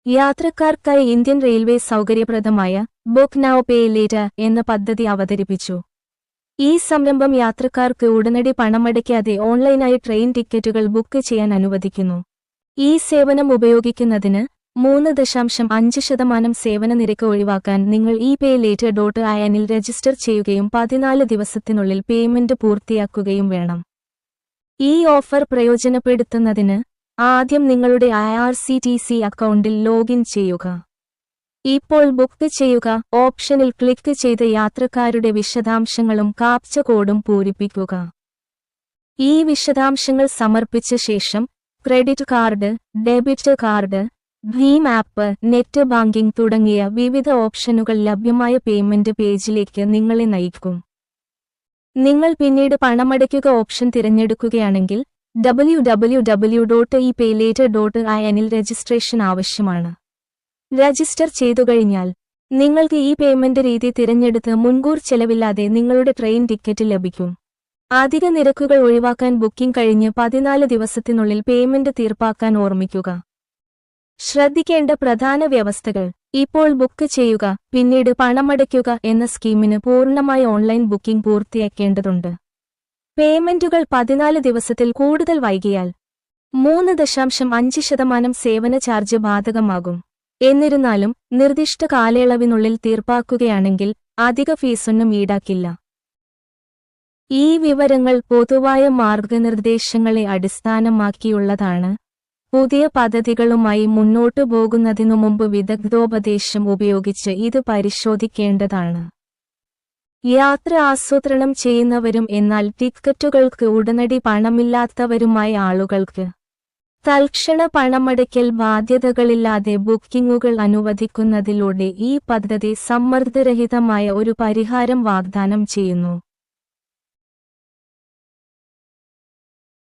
യാത്രക്കാർക്കായി Indian railway സൗകര്യപ്രദമായ book now pay later എന്ന പദ്ധതി അവതരിപ്പിച്ചു. ഈ സംരംഭം യാത്രക്കാർക്ക് ഉടനടി പണമടയ്ക്കാതെ ഓൺലൈനായി ട്രെയിൻ ടിക്കറ്റുകൾ ബുക്ക് ചെയ്യാൻ അനുവദിക്കുന്നു. ഈ സേവനം ഉപയോഗിക്കുന്നതിന് 3.5% സേവന നിരക്ക് ഒഴിവാക്കാൻ നിങ്ങൾ paylater.in ൽ രജിസ്റ്റർ ചെയ്യുകയും 14 ദിവസത്തിനുള്ളിൽ പേയ്മെന്റ് പൂർത്തിയാക്കുകയും വേണം. ഈ ഓഫർ പ്രയോജനപ്പെടുത്തുന്നതിന് ആദ്യം നിങ്ങളുടെ IRCTC അക്കൗണ്ടിൽ ലോഗിൻ ചെയ്യുക. ഇപ്പോൾ ബുക്ക് ചെയ്യുക ഓപ്ഷനിൽ ക്ലിക്ക് ചെയ്ത് യാത്രക്കാരുടെ വിശദാംശങ്ങളും കാപ്ച കോഡും പൂരിപ്പിക്കുക. ഈ വിശദാംശങ്ങൾ സമർപ്പിച്ച ശേഷം credit card, debit card, Bhim app, net banking തുടങ്ങിയ വിവിധ ഓപ്ഷനുകൾ ലഭ്യമായ പേയ്മെന്റ് പേജിലേക്ക് നിങ്ങളെ നയിക്കും. നിങ്ങൾ പിന്നീട് പണമടയ്ക്കുക ഓപ്ഷൻ തിരഞ്ഞെടുക്കുകയാണെങ്കിൽ www.paylater.in ൽ രജിസ്ട്രേഷൻ ആവശ്യമാണ്. രജിസ്റ്റർ ചെയ്തുകഴിഞ്ഞാൽ നിങ്ങൾക്ക് ഈ പേയ്മെന്റ് രീതി തിരഞ്ഞെടുത്ത് മുൻകൂർ ചെലവില്ലാതെ നിങ്ങളുടെ ട്രെയിൻ ടിക്കറ്റ് ലഭിക്കും. അധിക നിരക്കുകൾ ഒഴിവാക്കാൻ ബുക്കിംഗ് കഴിഞ്ഞ് 14 ദിവസത്തിനുള്ളിൽ പേയ്മെന്റ് തീർപ്പാക്കാൻ ഓർമ്മിക്കുക. ശ്രദ്ധിക്കേണ്ട പ്രധാന വ്യവസ്ഥകൾ: ഇപ്പോൾ ബുക്ക് ചെയ്യുക, പിന്നീട് പണമടയ്ക്കുക എന്ന സ്കീമിന് പൂർണ്ണമായ ഓൺലൈൻ ബുക്കിംഗ് പൂർത്തിയാക്കേണ്ടതുണ്ട്. പേയ്മെന്റുകൾ 14 ദിവസത്തിൽ കൂടുതൽ വൈകിയാൽ 3.5% സേവന ചാർജ് ബാധകമാകും. എന്നിരുന്നാലും നിർദ്ദിഷ്ട കാലയളവിനുള്ളിൽ തീർപ്പാക്കുകയാണെങ്കിൽ അധിക ഫീസൊന്നും ഈടാക്കില്ല. ഈ വിവരങ്ങൾ പൊതുവായ മാർഗനിർദ്ദേശങ്ങളെ അടിസ്ഥാനമാക്കിയുള്ളതാണ്. പുതിയ പദ്ധതികളുമായി മുന്നോട്ടു പോകുന്നതിനു മുമ്പ് വിദഗ്ധോപദേശം ഉപയോഗിച്ച് ഇത് പരിശോധിക്കേണ്ടതാണ്. യാത്ര ആസൂത്രണം ചെയ്യുന്നവരും എന്നാൽ ടിക്കറ്റുകൾക്ക് ഉടനടി പണമില്ലാത്തവരുമായ ആളുകൾക്ക് തൽക്ഷണ പണമടയ്ക്കൽ ബാധ്യതകളില്ലാതെ ബുക്കിംഗുകൾ അനുവദിക്കുന്നതിലൂടെ ഈ പദ്ധതി സമ്മർദ്ദരഹിതമായ ഒരു പരിഹാരം വാഗ്ദാനം ചെയ്യുന്നു.